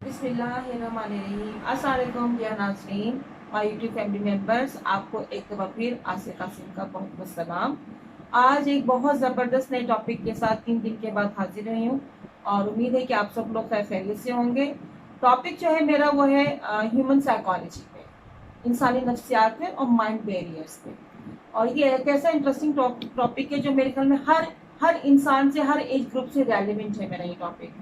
बिस्मिल्लाहिर्रहमानिर्रहीम। अस्सलाम वालेकुम डियर नाज़रीन, माय यूट्यूब फैमिली मेंबर्स, आपको एक दफ़ा फिर आसिफ कासिम का बहुत बहुत सलाम। आज एक बहुत ज़बरदस्त नए टॉपिक के साथ 3 दिन के बाद हाजिर हुई हूँ और उम्मीद है कि आप सब लोग खैरियत से होंगे। टॉपिक जो है मेरा वो है ह्यूमन साइकोलॉजी पे, इंसानी नफ्सियात पे और माइंड बैरियर्स पे। और ये एक ऐसा इंटरेस्टिंग टॉपिक है जो मेरे ख्याल में हर इंसान से, हर एज ग्रुप से रेलिवेंट है मेरा ये टॉपिक।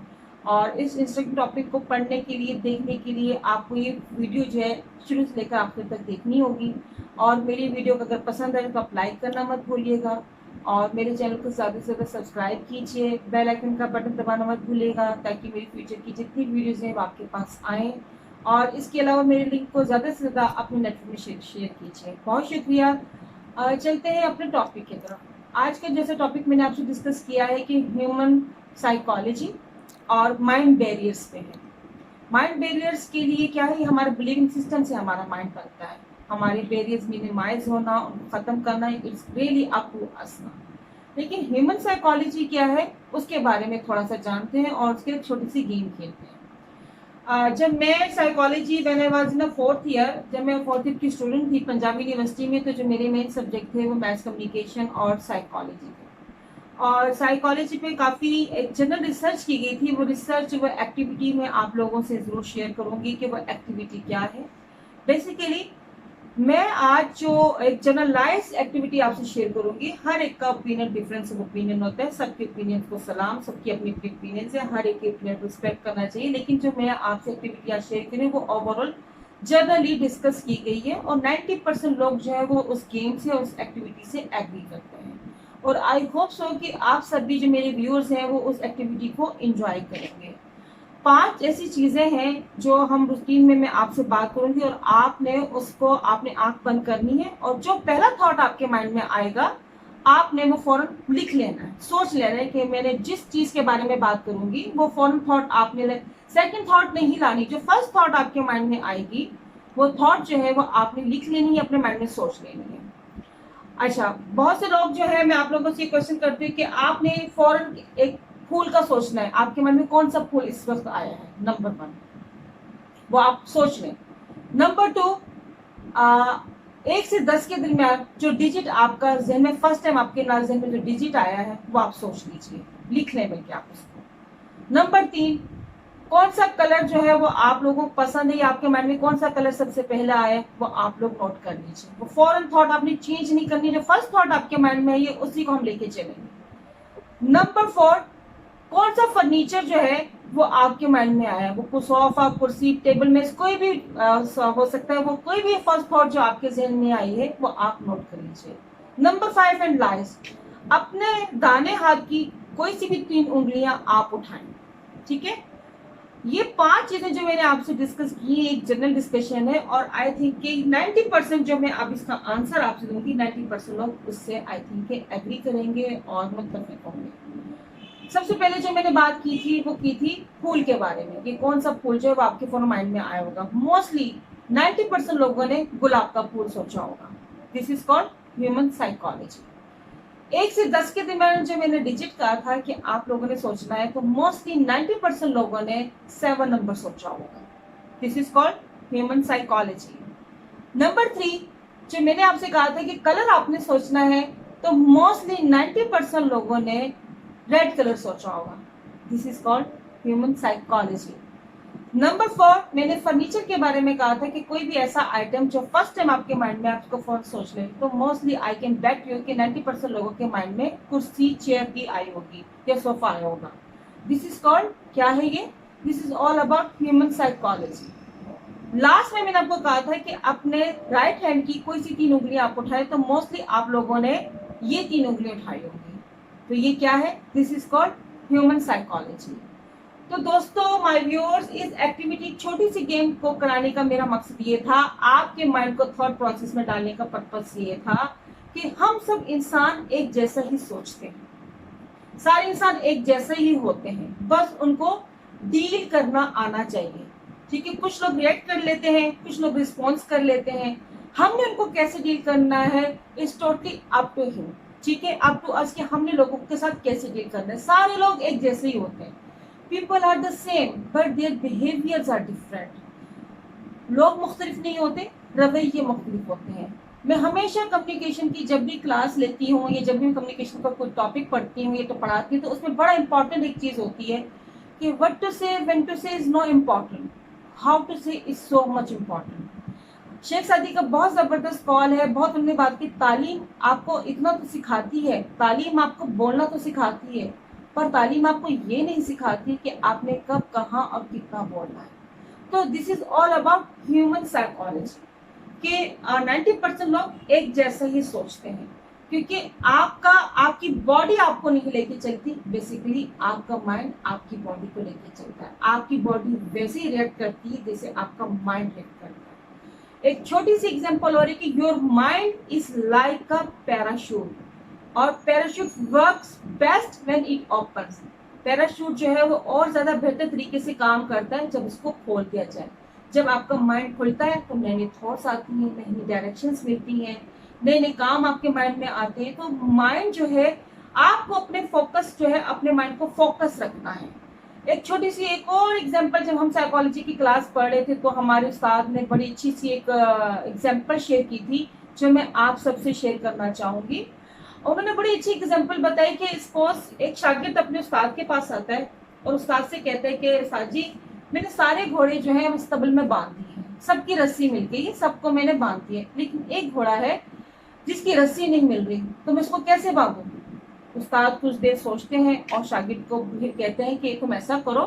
और इस इंटरेस्टिंग टॉपिक को पढ़ने के लिए, देखने के लिए आपको ये वीडियो जो है शुरू से लेकर आखिर तक देखनी होगी। और मेरी वीडियो को अगर पसंद आए तो आप लाइक करना मत भूलिएगा और मेरे चैनल को ज़्यादा से ज़्यादा सब्सक्राइब कीजिए, बेल आइकन का बटन दबाना मत भूलिएगा ताकि मेरी फ्यूचर की जितनी वीडियोज़ हैं वो आपके पास आएँ। और इसके अलावा मेरे लिंक को ज़्यादा से ज़्यादा अपने नेटवर्क में शेयर कीजिए। बहुत शुक्रिया। चलते हैं अपने टॉपिक की तरफ। आज का जैसे टॉपिक मैंने आपसे डिस्कस किया है कि ह्यूमन साइकोलॉजी और माइंड बैरियर्स पे है। माइंड बैरियर्स के लिए क्या है, हमारे बिलीविंग सिस्टम से हमारा माइंड बनता है। हमारे बैरियर्स मिनिमाइज होना, उनको ख़त्म करना, it's really up to us. लेकिन ह्यूमन साइकोलॉजी क्या है उसके बारे में थोड़ा सा जानते हैं और उसके एक छोटी सी गेम खेलते हैं। जब मैं psychology when I was in fourth year, जब मैं फोर्थ ईयर की स्टूडेंट थी पंजाब यूनिवर्सिटी में, तो जो मेरे मेन सब्जेक्ट थे वो मैथ्स, कम्युनिकेशन और साइकोलॉजी थे। और साइकोलॉजी पे काफ़ी एक जनरल रिसर्च की गई थी। वो रिसर्च, वो एक्टिविटी मैं आप लोगों से ज़रूर शेयर करूंगी कि वो एक्टिविटी क्या है। बेसिकली मैं आज जो एक जनरलाइज एक्टिविटी आपसे शेयर करूंगी, हर एक का ओपिनियन, डिफरेंस ऑफ ओपिनियन होता है। सबके ओपिनियन को सलाम, सबकी अपनी अपनी ओपिनियन है, हर एक के ओपिनियन को रिस्पेक्ट करना चाहिए। लेकिन जो मैं आपसे एक्टिविटी आज शेयर करूँ वो ओवरऑल जनरली डिस्कस की गई है और 90% लोग जो है वो उस गेम से, उस एक्टिविटी से एग्री करते हैं। और आई होप सो कि आप सभी जो मेरे व्यूअर्स हैं वो उस एक्टिविटी को एंजॉय करेंगे। 5 ऐसी चीजें हैं जो हम रूटीन में मैं आपसे बात करूंगी और आपने उसको, आपने आंख बंद करनी है और जो पहला थॉट आपके माइंड में आएगा आपने वो फौरन लिख लेना है, सोच लेना है कि मैंने जिस चीज के बारे में बात करूंगी वो फौरन थॉट आपने, सेकंड थॉट नहीं लानी, जो फर्स्ट थॉट आपके माइंड में आएगी वो थॉट जो है वो आपने लिख लेनी है, अपने माइंड में सोच लेनी है। अच्छा, बहुत से लोग जो है, मैं आप लोगों से क्वेश्चन करती हूँ कि आपने फौरन एक फूल का सोचना है, आपके मन में कौन सा फूल इस वक्त आया है, नंबर 1 वो आप सोच लें। नंबर 2, 1 से 10 के दरमियान जो डिजिट आपका जहन में, फर्स्ट टाइम आपके जहन में जो डिजिट आया है वो आप सोच लीजिए, लिख लें बल्कि आप उसको। नंबर 3, कौन सा कलर जो है वो आप लोगों को पसंद है या आपके माइंड में कौन सा कलर सबसे पहले आया है वो आप लोग नोट कर लीजिए। वो फॉरन थॉट आपने चेंज नहीं करनी, जो फर्स्ट थॉट आपके माइंड में है ये उसी को हम लेके चलेंगे। नंबर 4, कौन सा फर्नीचर जो है वो आपके माइंड में आया है, वो सोफा, कुर्सी, टेबल में कोई भी हो सकता है, वो कोई भी फर्स्ट थॉट जो आपके जहन में आई है वो आप नोट कर लीजिए। नंबर 5 एंड लास्ट, अपने दाहिने हाथ की कोई सी भी 3 उंगलियां आप उठाएं। ठीक है, ये 5 चीजें जो मैंने आपसे डिस्कस की है, एक जनरल डिस्कशन है और आई थिंक कि 90% जो मैं अब इसका आंसर आपसे दूंगी, 90% लोग उससे आई थिंक के एग्री करेंगे और मुत्तफिक होंगे। सबसे पहले जो मैंने बात की थी वो की थी फूल के बारे में, कि कौन सा फूल जो है वो आपके फोन माइंड में आया होगा। मोस्टली 90% लोगों ने गुलाब का फूल सोचा होगा। This is called human psychology. 1 से 10 के दरमियान जो मैंने डिजिट कहा था कि आप लोगों ने सोचना है, तो मोस्टली 90% लोगों ने 7 नंबर सोचा होगा। This is called human psychology. Number 3, जो मैंने आपसे कहा था कि कलर आपने सोचना है, तो मोस्टली 90% लोगों ने रेड कलर सोचा होगा। This is called human psychology. Number 4, मैंने फर्नीचर के बारे में कहा था कि कोई भी ऐसा आइटम जो फर्स्ट टाइम आपके माइंड में, आपको फौरन सोच ले, तो mostly I can bet you कि 90% लोगों के माइंड में कुर्सी, चेयर भी आई होगी या सोफा आया होगा। दिस इज कॉल्ड, क्या है ये, this is all about human psychology. Last में मैंने आपको कहा था कि अपने राइट हैंड की कोई सी 3 उंगलियां आप उठाए, तो मोस्टली आप लोगों ने ये 3 उंगलियां उठाई होगी। तो ये क्या है, this is called human psychology. तो दोस्तों, माय व्यूअर्स, इस एक्टिविटी, छोटी सी गेम को कराने का मेरा मकसद ये था, आपके माइंड को थॉट प्रोसेस में डालने का पर्पस ये था कि हम सब इंसान एक जैसा ही सोचते हैं, सारे इंसान एक जैसे ही होते हैं, बस उनको डील करना आना चाहिए। ठीक है, कुछ लोग रिएक्ट कर लेते हैं, कुछ लोग रिस्पॉन्स कर लेते हैं, हमने उनको कैसे डील करना है is totally up to him. ठीक है, अप टू अस कि हमने लोगों के साथ कैसे डील करना है। सारे लोग एक जैसे ही होते हैं, people are the same but their behaviours are different. लोग मुख्तलिफ नहीं होते, रवैये मुख्तलिफ होते हैं। मैं हमेशा कम्युनिकेशन की जब भी क्लास लेती हूँ या जब भी मैं कम्युनिकेशन का कोई टॉपिक पढ़ती हूँ या तो पढ़ाती हूँ, तो उसमें बड़ा इंपॉर्टेंट एक चीज़ होती है कि what to say, when to say is no important, how to say is so much important. Sheikh Saadi का बहुत ज़बरदस्त कॉल है, बहुत उन्होंने बात की, तालीम आपको इतना तो सिखाती है, तालीम आपको बोलना तो सिखाती है, पर तालीम आपको ये नहीं सिखाती कि आपने कब, कहाँ और कितना बोलना है। तो this is all about human psychology के 90% लोग एक जैसा ही सोचते हैं, क्योंकि आपकी बॉडी आपको नहीं लेके चलती, बेसिकली आपका माइंड आपकी बॉडी को लेके चलता है। आपकी बॉडी वैसे ही रिएक्ट करती है जैसे आपका माइंड रिएक्ट करता है। एक छोटी सी एग्जांपल हो रही है कि your mind is like a parachute, और parachute works best when it opens. Parachute जो है वो और ज्यादा बेहतर तरीके से काम करता है जब उसको खोल दिया जाए। जब आपका माइंड खुलता है तो नई नई थॉट्स आती हैं, नई नई डायरेक्शंस मिलती हैं, नए नए काम आपके माइंड में आते हैं। तो माइंड जो है, आपको अपने फोकस जो है, अपने माइंड को फोकस रखना है। एक छोटी सी एक और एग्जांपल, जब हम साइकोलॉजी की क्लास पढ़ रहे थे तो हमारे उस्ताद ने बड़ी अच्छी सी एक एग्जांपल शेयर की थी, जो मैं आप सबसे शेयर करना चाहूंगी। उन्होंने बड़ी अच्छी एग्जांपल बताई कि सपोज एक शागिर्द अपने उस्ताद के पास आता है और उस्ताद से कहता है कि उस्ताद जी, मैंने सारे घोड़े जो है मुस्तबल में बांध दिए हैं, सबकी रस्सी मिल गई है, सबको मैंने बांध दिया है, लेकिन एक घोड़ा है जिसकी रस्सी नहीं मिल रही, तो मैं इसको कैसे बांधूं? उस्ताद कुछ देर सोचते हैं और शागिर्द को कहते हैं कि तुम ऐसा करो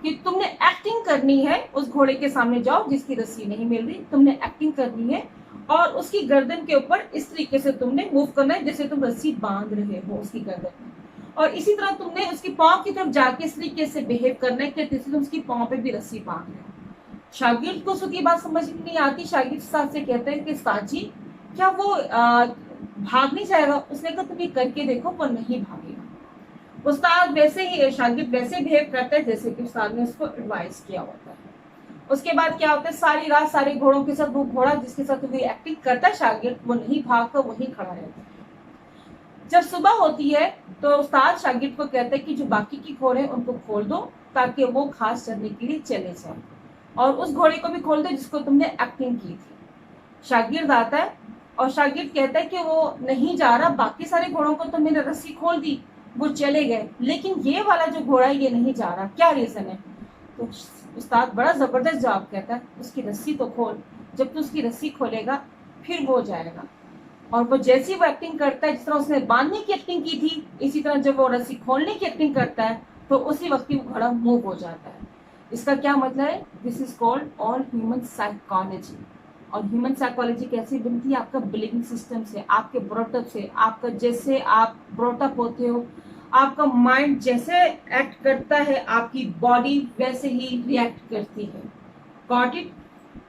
कि तुमने एक्टिंग करनी है, उस घोड़े के सामने जाओ जिसकी रस्सी नहीं मिल रही, तुमने एक्टिंग करनी है और उसकी गर्दन के ऊपर इस तरीके से तुमने मूव करना है जैसे तुम रस्सी बांध रहे हो उसकी गर्दन में, और इसी तरह तुमने उसकी पांव की तरफ जाके इस तरीके से बिहेव करना है कि जैसे तुम उसकी पांव पे भी रस्सी बांध रहे हो। शागिर्द को उसकी बात समझ में नहीं आती। शागिर्द उस्ताद से कहते हैं कि उस्ताद जी, क्या वो भाग नहीं जाएगा? उसने कहा तुम ये करके देखो, वो नहीं भागेगा। उस्ताद वैसे ही, शागिर्द वैसे बिहेव करता है जैसे कि उस्ताद ने उसको एडवाइस किया होता है। उसके बाद क्या होता है, सारी रात सारे घोड़ों के साथ वो घोड़ा जिसके साथ वो एक्टिंग करता है शागिर्द, वो नहीं भागता, वहीं खड़ा रहता है। जब सुबह होती है तो उस्ताद शागिर्द को कहते हैं कि जो बाकी की घोड़े हैं उनको खोल दो ताकि वो घास चरने के लिए चले जाए, और उस घोड़े को भी खोल दो जिसको तुमने एक्टिंग की थी। शागिर्द आता है और शागिर्द कहता है कि वो नहीं जा रहा, बाकी सारे घोड़ों को तो मैंने रस्सी खोल दी, वो चले गए, लेकिन ये वाला जो घोड़ा है ये नहीं जा रहा, क्या रीजन है? तो उस्ताद बड़ा जबरदस्त जवाब कहता है, उसकी रस्सी तो खोल, जब तू उसकी रस्सी खोलेगा फिर वो जाएगा। और वो जैसी वो एक्टिंग करता है, जिस तरह उसने बांधने की एक्टिंग की थी, इसी तरह जब वो रस्सी खोलने की एक्टिंग करता है तो उसी वक्त वो घोड़ा मूव हो जाता है। इसका क्या मतलब है? This is called all human psychology. और ह्यूमन साइकोलॉजी कैसे बनती है? आपका बिलीविंग सिस्टम से, आपके ब्रॉटअप से, आपका जैसे आप ब्रॉटअप होते हो, आपका माइंड जैसे एक्ट करता है, आपकी बॉडी वैसे ही रिएक्ट करती है। Got it?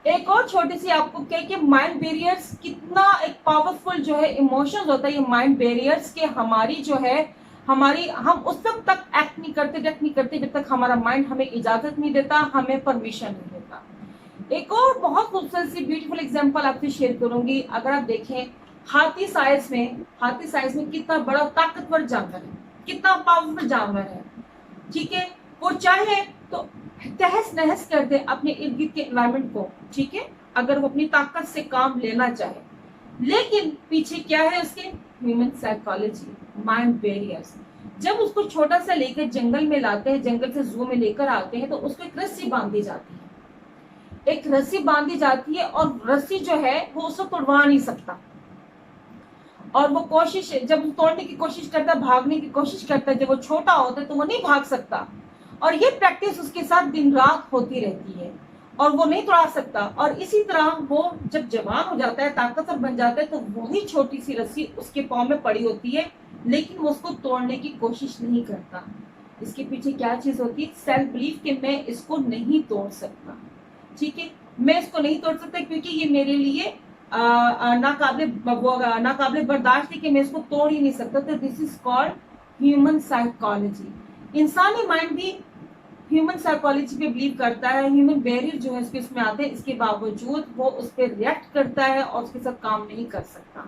एक और छोटी सी आपको क्या कि माइंड बैरियर्स कितना एक पावरफुल जो है इमोशंस होता है ये माइंड बैरियर्स के, हमारी जो है हम उस वक्त तक एक्ट नहीं करते जब तक हमारा माइंड हमें इजाजत नहीं देता, हमें परमिशन नहीं देता। एक और बहुत खूबसूरत सी ब्यूटीफुल एग्जांपल आपसे शेयर करूंगी। अगर आप देखें हाथी साइज में कितना बड़ा ताकतवर जानवर है, कितना पावरफुल जानवर है, ठीक है? वो चाहे तो तहस नहस कर दे अपने इर्द गिर्द के एनवायरमेंट को, ठीक है, अगर वो अपनी ताकत से काम लेना चाहे, लेकिन पीछे क्या है उसके? Human psychology, mind barriers. जब उसको छोटा सा लेकर जंगल में लाते हैं, जंगल से जू में लेकर आते हैं, तो उसको एक रस्सी बांधी जाती है, एक रस्सी बांधी जाती है, और रस्सी जो है वो उसको तोड़वा नहीं सकता, और वो कोशिश, जब तोड़ने की कोशिश करता है, भागने की कोशिश करता है, जब वो छोटा होता है तो वो नहीं भाग सकता, और ये प्रैक्टिस उसके साथ दिन रात होती रहती है, और वो नहीं तोड़ा सकता। और इसी तरह वो जब जवान हो जाता है, ताकतवर बन जाता है, तो वही छोटी सी रस्सी उसके पाँव में पड़ी होती है, लेकिन वो उसको तोड़ने की कोशिश नहीं करता। इसके पीछे क्या चीज होती है? सेल्फ बिलीफ कि मैं इसको नहीं तोड़ सकता, ठीक है, मैं इसको नहीं तोड़ सकता क्योंकि ये मेरे लिए नाकाबिले बर्दाश्त है कि मैं इसको तोड़ ही नहीं सकता। तो this is called human psychology. इंसानी माइंड भी ह्यूमन साइकोलॉजी पे बिलीव करता है, ह्यूमन बैरियर जो है उसके उसमें आते हैं, इसके बावजूद वो उस पर रिएक्ट करता है और उसके साथ काम नहीं कर सकता।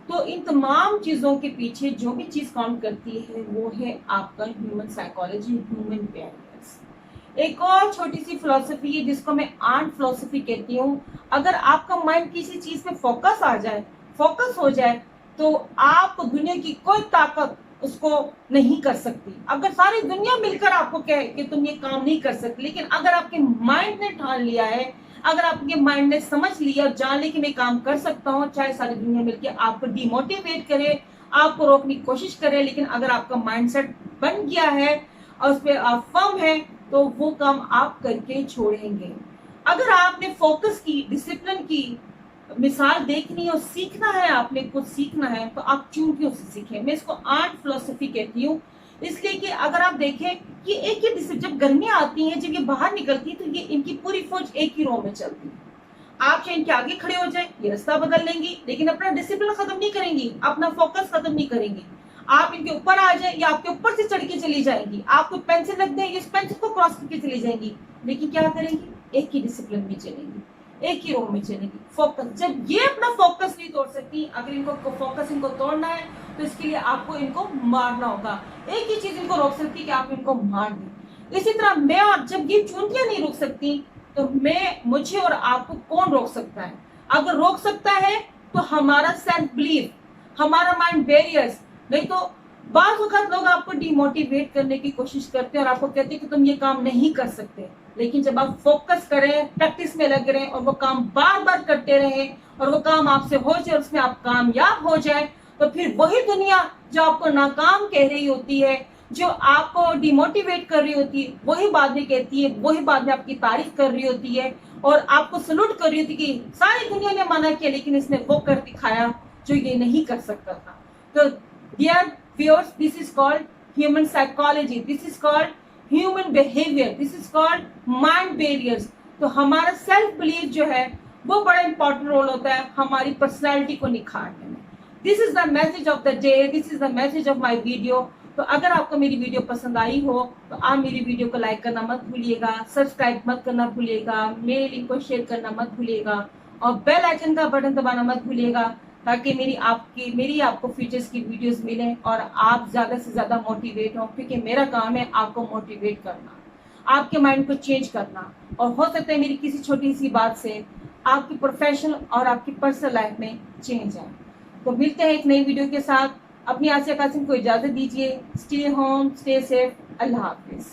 तो इन तमाम चीजों के पीछे जो भी चीज काउंट करती है वो है आपका human psychology, human barriers. Focus. एक और छोटी सी फिलॉसफी है जिसको मैं आर्ट फिलॉसफी कहती हूँ। अगर आपका माइंड किसी चीज पे फोकस आ जाए, फोकस हो जाए, तो आप दुनिया की कोई ताकत उसको नहीं कर सकती। अगर सारी दुनिया मिलकर आपको कहे कि तुम ये काम नहीं कर सकते, लेकिन अगर आपके माइंड ने ठान लिया है, अगर आपके माइंड ने समझ लिया और जान लिया कि मैं काम कर सकता हूँ, चाहे सारी दुनिया मिलकर आपको डिमोटिवेट करे, आपको रोकने की कोशिश करे, लेकिन अगर आपका माइंडसेट बन गया है और उस पर आप फर्म है, तो वो काम आप करके छोड़ेंगे। अगर आपने फोकस की, डिसिप्लिन की मिसाल देखनी और सीखना है, आपने कुछ सीखना है, तो आप चूंकि उससे सीखें। मैं इसको आर्ट फिलोसफी कहती हूँ, इसलिए कि अगर आप देखें कि एक ही डिसिप्लिन, जब गर्मियां आती हैं, जब ये बाहर निकलती है, तो ये इनकी पूरी फौज एक ही रो में चलती है। आप चाहे इनके आगे खड़े हो जाए, ये रास्ता बदल लेंगी, लेकिन अपना डिसिप्लिन खत्म नहीं करेंगी, अपना फोकस खत्म नहीं करेंगी। आप इनके ऊपर आ जाए या आपके ऊपर से चढ़ के चली जाएंगी, आपको पेंसिल रख देंगे, इस पेंसिल को क्रॉस करके चली जाएंगी, लेकिन क्या करेंगी? एक ही डिसिप्लिन में चलेंगी, एक ही रो में चलेंगी। फोकस, जब ये अपना फोकस नहीं तोड़ सकती, अगर इनको फोकस इनको तोड़ना है, तो इसके लिए आपको इनको मारना होगा। एक ही चीज इनको रोक सकती है कि आप इनको मार दें। इसी तरह मैं और जब ये चूंटियां नहीं रोक सकती, तो मुझे और आपको कौन रोक सकता है? अगर रोक सकता है तो हमारा सेल्फ बिलीफ, हमारा माइंड बैरियर्स। नहीं तो बात वक्त लोग आपको डिमोटिवेट करने की कोशिश करते हैं और आपको कहते हैं कि तुम ये काम नहीं कर सकते, लेकिन जब आप फोकस करें, प्रैक्टिस में लग रहे हैं और वो काम बार बार करते रहे और वो काम आपसे हो जाए, उसमें आप कामयाब हो जाए, तो फिर वही दुनिया जो आपको नाकाम कह रही होती है, जो आपको डिमोटिवेट कर रही होती है, वही बाद में कहती है, वही बाद में आपकी तारीफ कर रही होती है और आपको सलूट कर रही होती है कि सारी दुनिया ने मना किया, लेकिन इसने वो कर दिखाया जो ये नहीं कर सकता था। तो dear viewers, this is called human psychology, this is called human behaviour, this is called mind barriers. तो हमारा सेल्फ बिलीफ जो है वो बड़ा इंपॉर्टेंट रोल होता है हमारी पर्सनैलिटी को निखारने में। This is the message of the day, this is the message of my video. तो अगर आपको मेरी वीडियो पसंद आई हो, तो आप मेरी वीडियो को लाइक करना मत भूलिएगा, सब्सक्राइब मत करना भूलिएगा, मेरे लिंक को शेयर करना मत भूलिएगा और बेल आइकन का बटन दबाना मत भूलिएगा, ताकि मेरी आपको फ्यूचर्स की वीडियोस मिलें और आप ज्यादा से ज्यादा मोटिवेट हो, क्योंकि मेरा काम है आपको मोटिवेट करना, आपके माइंड को चेंज करना। और हो सकता है मेरी किसी छोटी सी बात से आपकी प्रोफेशनल और आपकी पर्सनल लाइफ में चेंज आए। तो मिलते हैं एक नई वीडियो के साथ। अपनी आसिया कासिम को इजाजत दीजिए। स्टे होम, स्टे सेफ, अल्लाह हाफिज।